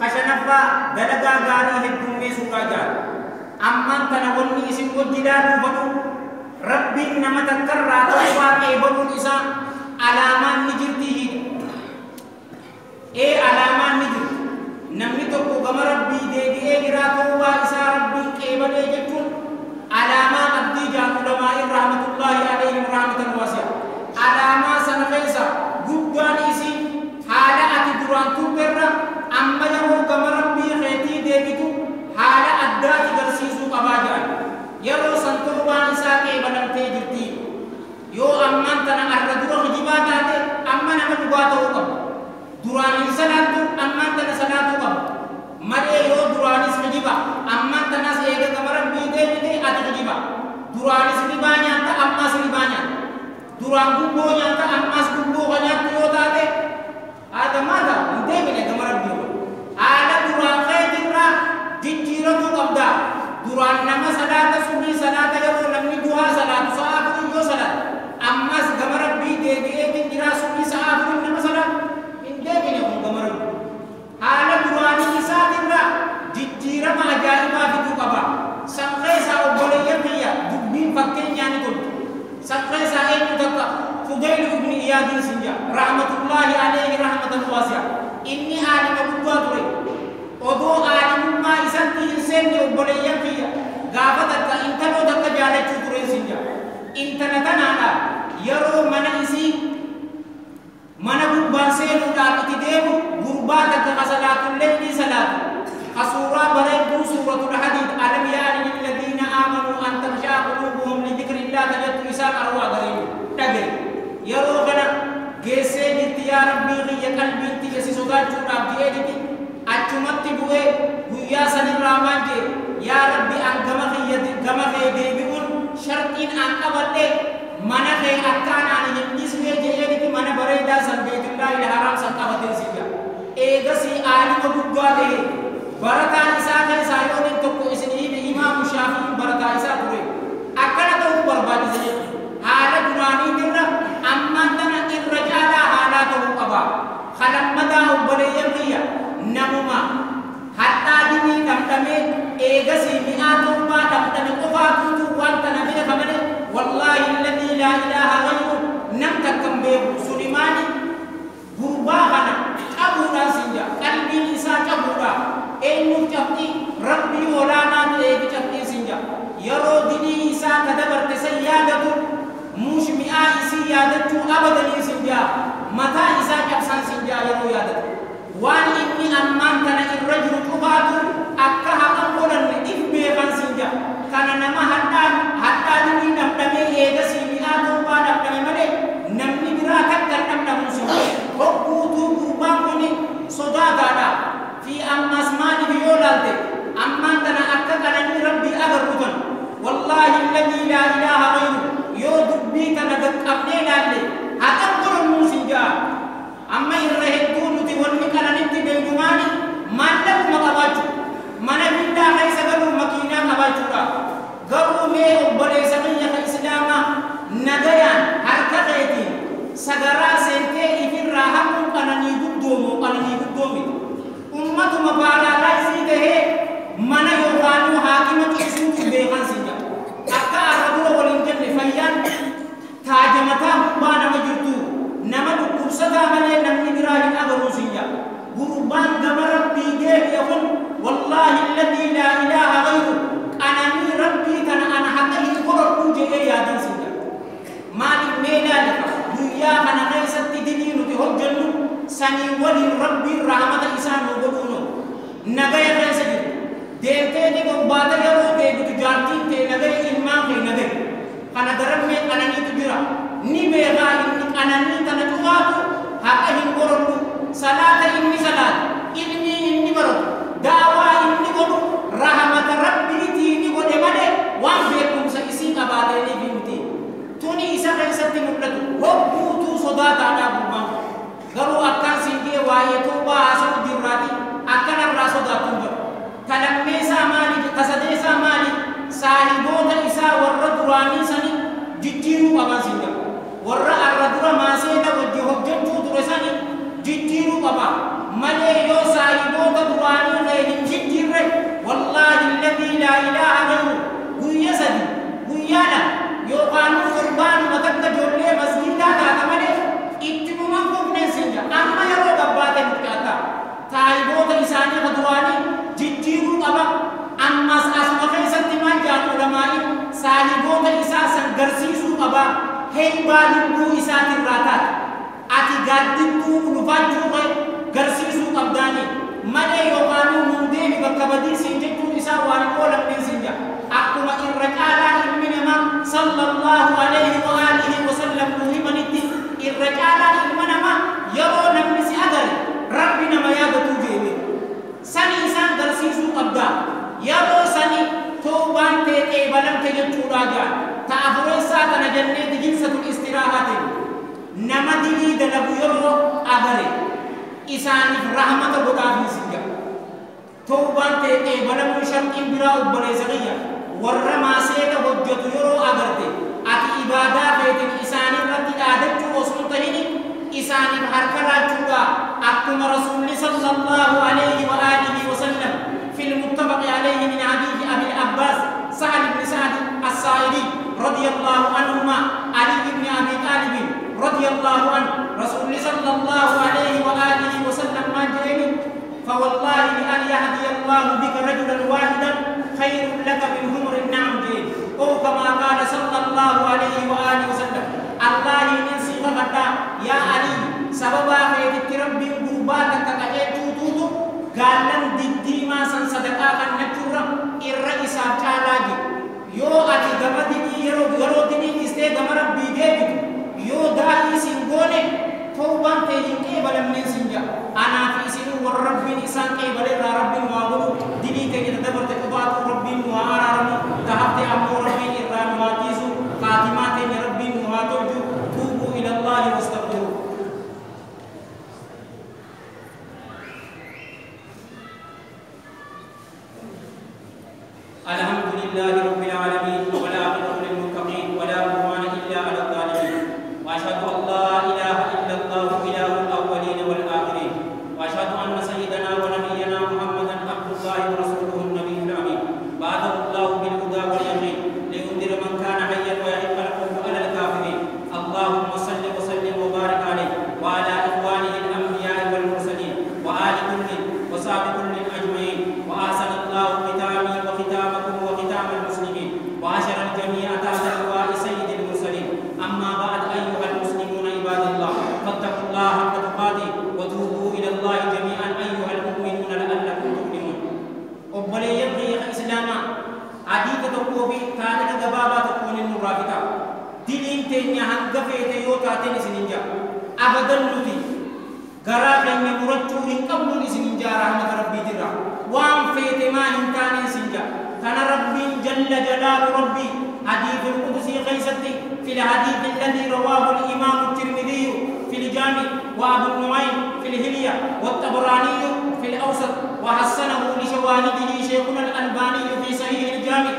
خشنفا دلقا غاري هدومي سوكاجار أمان تنولني اسم وجدان بدو ربي نما تكرر توبا كيبدو الإسان alaman nijirti alaman nijir namni tokko gama rabbi deebi'ee jiraatu waa isaa rabbiin qeebalee jechuun alamaa abdii jaanulamaa rahmatullahi alayhim rahmatan wasi'a alamaa sana keessa guddaan isii haala ati duraan turberra amma yeroo gama rabbii keetii deebitu haala addaati garsiisuu qabaa jedhan yeroo san torbaan isaa qeebalamtee jirti yoo amman tana arra dura hijibaa taate amma nama dhugaa ta'uu qabu duraanin salaatu amman tana salaatu qabu malee yoo duraanis hijiba amman tanas eega gama rabbii deebite ati hijiba duraanis ribaa nyaata ammas ribaa nyaata duraan gubboo nyaata ammas gubboo nyaata yoo taate haadha maata hin deebine gama rabbii haala duraan keetirraa jijjiiramuu qabda duraan nama salaata sunii salaata yeroo namni duhaa salaatu sa'aa kun yoo salaata ammas gama rabbii deebi'ee jira sunii sa'aa kun nama salaatu hin deebine kun gama rabbii haala duraanii isaatirra jijjiirama ajaa'ibaa fiduu qaba san keessaa obboleeyyan biyya dubbiin fakkeenyaa ni toltu san keessaa eenyu takka Fudayl ibn Iyaad sinja rahmatullahi alayhi rahmatan wasi'a inni aalima guddaa ture odoo aalimummaa isatti hin seenne obboleeyyan biyya gaafa takka intaloo takka jaalachuu ture sinja intala tanaadha yeroo mana isii mana gubbaan seenuudhaaf itti deemu gurbaa takka kasalaatullee ni salaatu kasuuraa bareedduu suuratul hadiid alam yaani lilladhiina aamanuu an takhshaa quluubuhum lidhikrillah tajattu isaan arwaa gareeyu dhage yeroo kana geessee jirti yaa rabbii kiyya qalbiin tiyya si sodaachuudhaaf jedhee jirti achumatti bu'ee guyyaa sanirraa maal jee yaa rabbi an gama kee deebi'uun shartiin an qabadhe mana kee akkaan ani hin dhisnee jedhee mana bareedaa san beetullaahi haraam san qabatee siyya eegasii aalima guddaa ta'e barataan isaa keessaa yoo inni tokko isinii imaamu shaafiin barataa isaa ture akkana ta'uu barbaachise haala duraanii dirra ammaan tana irra caalaa haalaa ta'uu qaba kalammadaa obboleeyyan kiyya namuma hadhaa dinii dhamdhamee eegasii mi'aa torbaa dhamdhame qofaatuutu wanta na beeka malee wallaahi alladhii laa ilaaha ghayru nam takkan beeku sulimaani gurbaa kana cabuudhaan sinja qalbiin isaa cabuudha eenyuuf cabxii rabbii olaanaa ta'eefi cabxii sinja yeroo dinii isaa ka dabarte san yaadatu muushmi'aa isii yaadachuu abadanii sinja mataa isaa cabsan sinja yeroo yaadatu waan inni ammaan kana irra jiru cufaatu akka haqan godhanne if beekan sinja kana nama hadhaa dinii dhamdhamee eegasii mi'aa torbaa dhamdhame malee namni biraa takkan dhamdhamu sinja hogguutuu gurbaan kuni sodaataadha fi ammas maaliif yoo laalte ammaan tana akka kananii rabbii agarruutan wallaahi alladhii laa ilaaha ghayru yoo dubbii kana qaqqabnee laalle haqan godhannuu sinja amma irra hedduu nuti wanni kananitti beekumaani maallaquma qabaachuu mana billaa keessa galuu makiinaa qabaachuudha garuu mee obboleessa biyya ka islaamaa nagayaan harka keetiin sagaraa seentee ifirraa hamuun qananii guddoomi ummatuma paaraalaayisii tahee mana yookaanuu haakima ciisuutu beekan sinja akka arra dura waliin jenne fayyaan taajamataa gubbaa nama jirtu nama dhukkubsataa malee namni biraa hin agaruu sinja gurbaan gama rabbii deebi'e kun wallaahi alladhii laa ilaaha ghayru qananii rabbii kana ana haqa hin godhadhuu jedhee yaadan sinja maaliif mee ilaalika guyyaa kana keessatti dinii nuti hojjennu sanii waliin rabbiin rahmata isaa nu godhuunu nagaya keessa jiru deemtee ni gobbaata yeroo deebitu jaartiin ta'e nagaya ilmaan kee nagaya kana darammee qananiitu jira ni beekaa inni qananii tana cufaatu haqa hin godhadhu salaata inni salaata ilmi inni baratu daawaa inni godhu rahmata rabbiitii ni godhe malee waan beekumsa isii qabaatanii fi miti tuni isa keessatti mul'atu hogguutuu sodaataadhaa gurbaan garuu akkaan siinqee waa'ee toobaa haasa'u jirraati akkanarraa sodaatuun jiru kalammeessaa maali kasadeessaa maali saahiboota isaa warra duraanii sani jijjiiruu qaban sinja warra arra dura maaseeta wajji hojjechuu ture sani jijjiiruu qaba malee guyyaadha yookaan qurbaanuma takka ijoollee masgiidaa taata malee itti dhuman qofneen sinja amma yeroo gabbaate nuti akka taayiboota isaanii ka duraanii jijjiiruu qaba ammas asuma keessatti maal jaatu ulamaa'iin saahiboota isaa san garsiisuu qaba heeybaa lubbuu isaatirraa taate ati gaaddittuu dhufaachuu kee garsiisuu qabdaanii malee yookaan hundeebi bakka badiisiin jechuun isaa waan oolamneen sinja akkuma irra caalaa ilmi namaa sallallahu alayhi wa alihi wa sallam nuhimanitti irra caalaa ilma namaa yeroo namni si agare rabbi nama yaadatuu jeeme sani isaan garsiisuu qabdaa yeroo sani toobaan teeqee balamte jechuudhaa jaan ta'afureessaa kana jenneeti jilsatul istiraahatin nama dilii dalagu yeroo agare isaaniif rahmata godhaafii sinja toobaan teeqee balamuu sharqiin biraa obboleessa kiyya warra maaseeta hojjetu yeroo agarte ati ibaadaa feetin isaaniirratti dhaadachuu osoo tahini isaaniif harka laachuudha akkuma rasuulli sallallahu alayhi wa alihi wa sallam fi المتفق عليه من حديث أبي العباس سهل بن سعد الساعدي رضي الله عنهما علي بن أبي طالب رضي الله عنه رسول صلى الله عليه وآله وسلم ما جئني فوالله لأن يهدي الله بك رجلا واحدا خير لك من حمر النعم جئ أو كما قال صلى الله عليه وآله وسلم الله ينسي فقط يا علي سببا خيرك ربي قرباتك كأجيتو توتو قالن ديما سن صدقا كان نجورا الرئيس علاجي يو أتي غمدني يرو دني استي غم ربي ديبك يو داعي سنغوني توبان تيجين كيبال من سنجا أنا في سنو والرب إنسان كيبال رب وابلو دني تيجين تدبر تكبات رب وعرارم ذهبت أمو رب إرام واتيزو خاتمات رب واتوجو توبوا إلى الله واستغفروا الحمد لله رب العالمين والعاقبة للمتقين ولا عدوان إلا على الظالمين وأشهد أن لا إله إلا الله إله الأولين والآخرين وأشهد أن سيدنا ونبينا محمدا عبد الله ورسوله النبي الأمين بعثه الله بالهدى واليقين لينذر من كان حيا ويحق الحب على الكافرين اللهم صل وسلم وبارك عليه وعلى إخوانه الأنبياء والمرسلين وآل كل وصحب كل أجمعين وأحسن الله ختامي وختامكم وختام المسلمين وعشر الجميع تحت لواء سيد المرسلين أما بعد أيها المسلمون عباد الله فاتقوا الله حق تقاته وتوبوا إلى الله جميعا أيها المؤمنون لعلكم تفلحون أبلي يبغي إسلاما عديد تقوبي تالك دبابا تكون المرافقة دلين تنيا هنقفيت يوتاتين سننجا أبدا نتي غراك يمرتو من قبل سننجا رحمة ربي ترى وان فيت ما انتاني سنجا كان ربي جل جلال ربي حديث القدسي قيستي في الحديث الذي رواه الإمام الترمذي في الجامع وأبو النعيم في الهلية والطبراني في الأوسط وحسنه لشواهده شيخنا الألباني في صحيح الجامع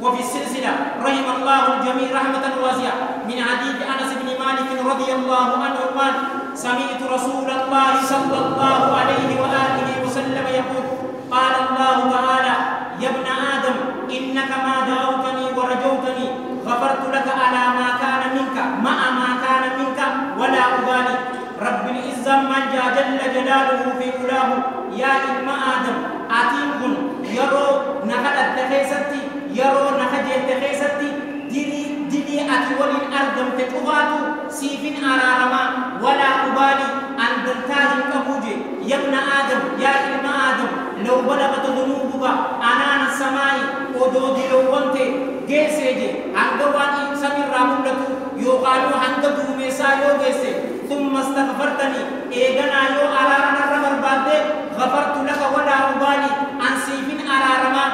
وفي السلسلة رحم الله الجميع رحمة واسعة من حديث أنس بن مالك رضي الله عنه قال سمعت رسول الله صلى الله عليه وآله وسلم يقول قال الله تعالى يا ابن آدم إنك ما دعوتني ورجوتني غفرت لك على ما كان منك مع ما كان منك ولا أبالي رب العزة من جل جلاله في علاه يا ابن آدم أتيكم يرو نخل التخيستي يرو نخجي التخيستي دلي أتول الأرض تتغاتو سيف أرارما ولا أبالي أن تنتاج كبوجي يا ابن آدم يا ابن آدم لو بلغت ذنوبك أنان السماء ودود لو كنت جيسيجي عندوان سمير رامولتو يقالوا عندو ميسا يو جيسي ثم استغفرتني إيغنا يو أرارنا الرمر بعد غفرت لك ولا أبالي أن سيف أرارما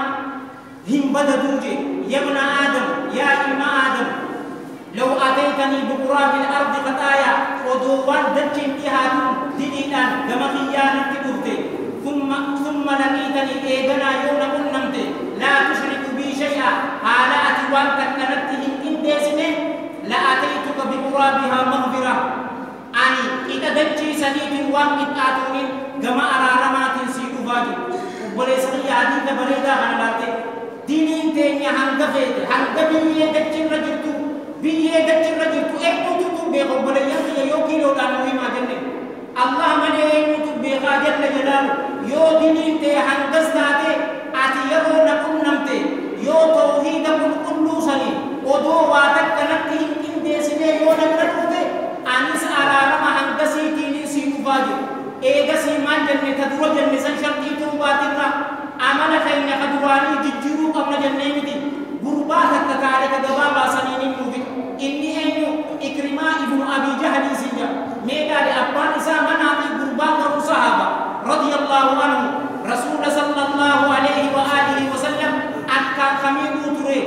هم بددوجي يا ابن آدم يا ابن آدم لو أتيتني بقراب الأرض خطايا ودوان دجين إهادون دليلان كما خيانا كبرتي ثم لقيتني إيغنا يوم أنمت لا تشرك بي شيئا على أتوان تكنتهم إن ديسني لأتيتك بقرابها مغفرة أني إذا دجي سنيت وان إتاتونين كما أرارمات سيئو فاجي وبليس خي حديث بريدة غنالاتي دينين تيني هنقفيت هنقبية دجل رجلتو بية دجل رجلتو ايموتو تبقى بليان يوكي لو دانوي ما جنة الله من ايموتو بيقا جل جلاله يو دينين تي هنقستاتي اتي يرو نقل نمتي يو توحيد كل سني ودو واتك نكين كن ديسني يو نقلوتي انيس علامة هنقسي تيني سيوفاجي ايغسي مان جنة تدرو جنة سنشرقي توباتنا عمل خير خدواني ججرو قبل جنيمتي غربات التكالك دبابا سنين الموت إني أينو إكرما ابن أبي جهل سيجا ميدا لأبان إسا مناطي غربات الصحابة رضي الله عنه رسول صلى الله عليه وآله وسلم أكا خميدو تري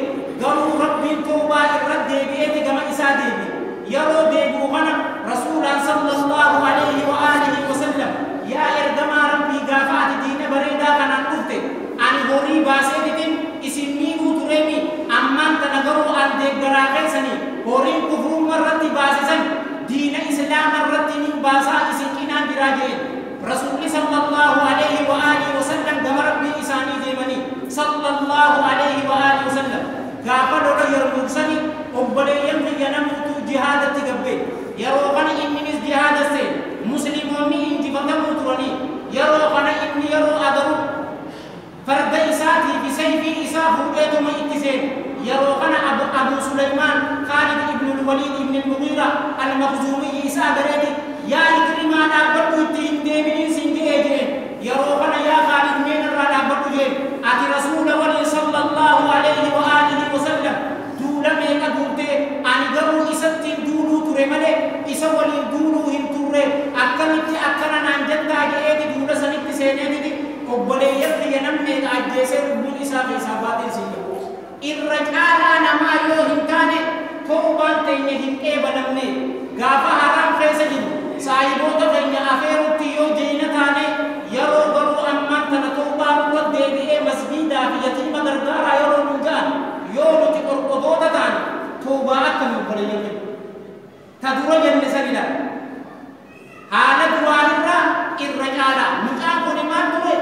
قالوا ربي توبا الرد بيتي كما إسا ديبي يرو ديبو غنى رسول صلى الله عليه وآله وسلم يا إردما ربي قافات دين بريدا كان نفته أنا هوري باسيتين اسمي وترمي أمان تنقروا أن دقراقي سني هوري كفر مرة باسسن دين إسلام مرة باسا إسكينا براجين رسول صلى الله عليه وآله وسلم دم ربي إساني ديمني صلى الله عليه وآله وسلم قافلوا يرمون سني أبلي يمري ينموت جهاد تقبل يروغن إمنيز جهاد السين مسلمومي انتفتموا تراني يروغن إمني يرو أدرو فرد إساتي بسيفي إسافه بيتما اتسين يروغن أبو سليمان خالد ابن الوليد ابن المغيرة المخزومي إسا بريدي يا إكرمان أبدو التين ديمين سنجي إجرين يروغن يا خالد من الرد أبدو جين أتي رسول ولي صلى الله عليه وآله وسلم دولمي أدوته أن قبو إساتين دولو ترمالي إسا ولي دولو هم تره أكنت أكنا نانجتا جئت دولا سنك سينيتي قبلي يرد ينمي أجيسي ربون إسا في إسابات سيئة الرجال نما يوهم تاني توبان تينيهم إيبا نمني غافا حرام خيسجين سايبوتا فإن أخير تيو جينتاني يرو برو أمان تنتوبان ودي بإيه مسجيدا في يتيم درگارا يرو نجان يولو تقرقضوتا تاني توبا أكم يقبلي يمني تدرج النسبيلا حالة والرا الرجال مكان كل ما تقول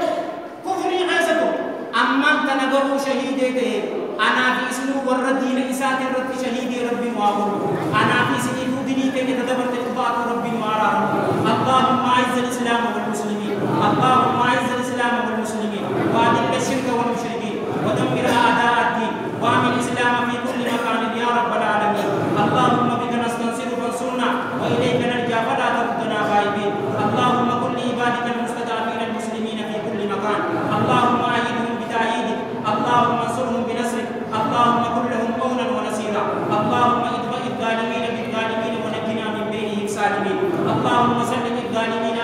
كفري عيسى أمان تنقروا شهيدي أنا في اسمه والردين إسات الرد شهيدي ربي معبود أنا في سنين ديني كي تدبر تقبات ربي معرار اللهم أعز الإسلام والمسلمين اللهم أعز الإسلام والمسلمين وأذل الشرك والمشركين ودمر أعداء الدين وأعمل الإسلام في كل مكان يا رب العالمين اللهم بك نستنصر فانصرنا وإليك نرجع فلا تردنا غائبين اللهم كن لعبادك المستضعفين المسلمين في كل مكان اللهم أيدهم بتأييدك اللهم انصرهم بنصرك اللهم كن لهم قولا ونصيرا اللهم ادفع الظالمين بالظالمين ونجنا من بينهم سالمين اللهم سلم الظالمين